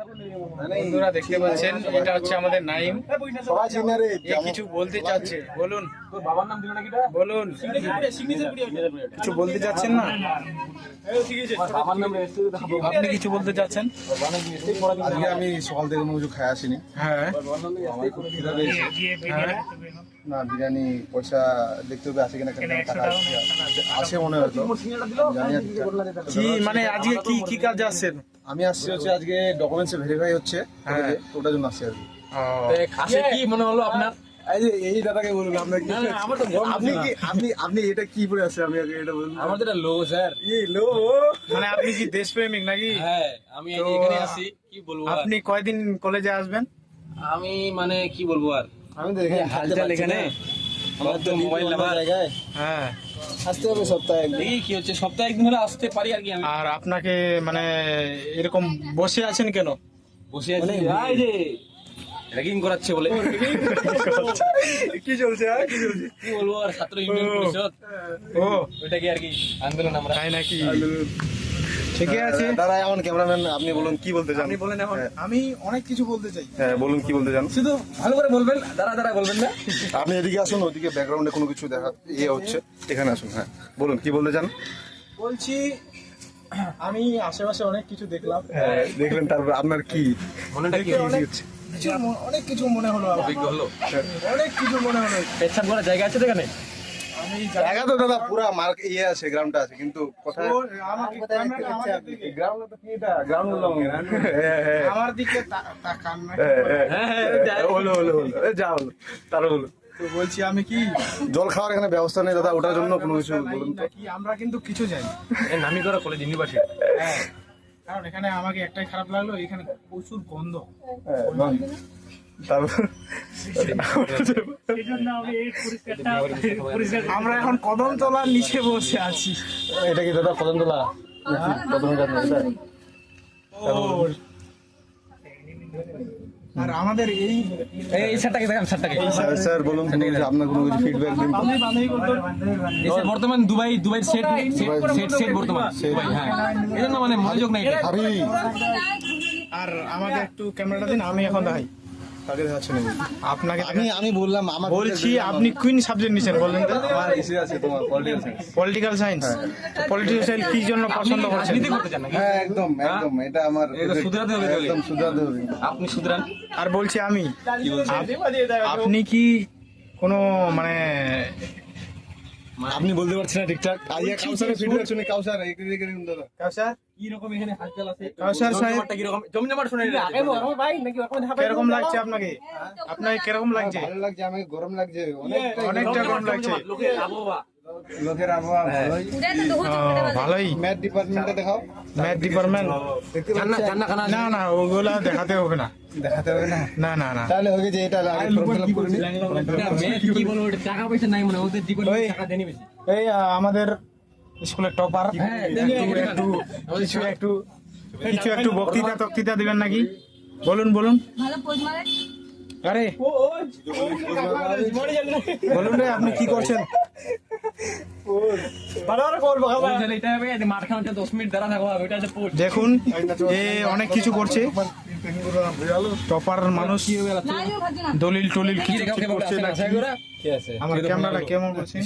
বন্ধুরা দেখতে পাচ্ছেন এটা হচ্ছে আমাদের নাইম। কিছু বলতে চাচ্ছে, বলুন। বলুন, কিছু বলতে চাচ্ছেন না? আপনি কিছু বলতে চাচ্ছেন? আজকে আমি সকাল থেকে কোনো কিছু খাই আসিনি। হ্যাঁ, আমার খুব খিদে পেয়েছে। না বিরিয়ানি পয়সা দেখতে হবে আছে কিনা, টাকা আছে মনে হয় তো, জানি না। কি মানে আজকে কি কি কাজ আসছেন? আমি আসছি হচ্ছে আজকে ডকুমেন্টস ভেরিফাই হচ্ছে, ওটার জন্য আসছি আর কি। কি মনে হলো আপনার? এই দাদাকে বলুন আপনার কি, আপনি এটা কি পরে আছে, আমি আগে এটা বলুন। আমার তো এটা লো স্যার। লো মানে আপনি কি দেশপ্রেমিক নাকি? হ্যাঁ, আমি এখানে আসি, কি বলবো। আপনি কয়দিন কলেজে আসবেন? আমি মানে কি বলবো আর, আমি তো এখানে হালচাল এখানে আমার তো মোবাইল নাম্বার জায়গায় হ্যাঁ, আসতে হবে সপ্তাহে একদিন। দেখি কি হচ্ছে, সপ্তাহে একদিন হলে আসতে পারি আর কি। আমি আর আপনাকে মানে এরকম বসে আছেন কেন? বসে আছি এই যে র্যাগিং করাচ্ছে বলে। কি চলছে আর কি চলছে? কি বলবো আর, ছাত্র ইউনিয়ন পরিষদ ও ওইটা কি আর কি আন্দোলন আমরা তাই নাকি? ঠিকই আছে দাদা এখন ক্যামেরাম্যান, আপনি বলুন কি বলতে চান। আপনি বলেন এখন। আমি অনেক কিছু বলতে চাই। হ্যাঁ বলুন কি বলতে চান। শুধু ভালো করে বলবেন, দাঁড়া বলবেন না। আপনি এদিকে আসুন, ওদিকে ব্যাকগ্রাউন্ডে কোনো কিছু দেখা হচ্ছে, এখানে আসুন। হ্যাঁ বলুন কি বলতে চান। বলছি আমি আশেপাশে অনেক কিছু দেখলাম। হ্যাঁ দেখলেন, তারপর আপনার কি মনেটা কি হচ্ছে? অনেক কিছু মনে হলো আমার। অভিজ্ঞ হলো? অনেক কিছু মনে হলো। পেছাব করার জায়গা আছে তো এখানে? আমি জায়গা তো দাদা পুরা মার্ক আছে, গ্রাউন্ডটা আছে, কিন্তু কোথায় আমাকে গ্রাউন্ড তো কি, এটা গ্রাউন্ড বললাম। হ্যাঁ আমার দিকে তাকান না। হলো যা হলো তার হলো। তো বলছি আমি কি জল খাওয়ার এখানে ব্যবস্থা নেই দাদা, ওটার জন্য কোনো কিছু বলুন তো। নাকি আমরা কিন্তু কিছু জানি। নামি করা কলেজ ইউনিভার্সিটি। হ্যাঁ, কারণ এখানে আমাকে একটাই খারাপ লাগলো, এখানে প্রচুর গন্ধ। তারপর আমরা এখন কদমতলার নিচে বসে আছি। এটা কি দাদা কদমতলা? আর আমাদের এই এই স্যারটাকে দেখান, স্যারটাকে। স্যার বলুন আপনার কোনো কিছু ফিডব্যাক দিন। এই স্যার বর্তমান দুবাই সেট বর্তমান দুবাই। হ্যাঁ, এই জন্য মানে মনোযোগ নাই। আর আমাকে একটু ক্যামেরাটা দিন, আমি এখন দেখাই। কাকে দেখাচ্ছেন? আপনাকে আমি বললাম আমার বলছি আপনি কোন সাবজেক্ট নিয়েছেন বলেন তো? আমার এসে আছে তোমার পলিটিক্যাল সায়েন্স। পলিটিক্যাল সায়েন্স কি জন্য পছন্দ করছেন? রাজনীতি করতে চান নাকি? হ্যাঁ একদম এটা আমার শুধরাতে হবে, একদম শুধরাতে হবে। আপনি শুধরান। আর বলছি আমি, আপনি কি কোনো মানে আপনি বলতে পারছেন না ঠিকঠাক। আইয়া কাউসারের ফিডব্যাক শুনে, কাউসার এইদিকে দেখুন দাদা। কাউসার কি রকম এখানে হালচাল আছে? কাউসার সাহেব কি রকম জমি জমাট শুনে কিরকম লাগছে আপনাকে? আপনাকে কিরকম লাগছে? ভালো লাগছে, আমাকে গরম লাগছে অনেকটা গরম লাগছে। লোকের আবহাওয়া লোকের আবহাওয়া ভালোই। ভালোই। ম্যাথ ডিপার্টমেন্টে দেখাও। ম্যাথ ডিপার্টমেন্ট না না, ওগুলা দেখাতে হবে না। দেখাতে হবে না? না না না, তাহলে হয়ে গেছে, এটা আগে ফর্ম ফিল আপ করে নিই। কি বলবো, টাকা পয়সা নাই মানে, ওদের জীবনে টাকা দেনি বেশি। এই আমাদের স্কুলের টপার কিছু একটু বক্তৃতা দিবেন নাকি? বলুন আরে বলুন রে, আপনি কি করছেন? দেখুন এ অনেক কিছু করছে, টপার মানুষ। দলিল টলিল কিছু করছে। আমার ক্যামেরাটা কেমন করছে?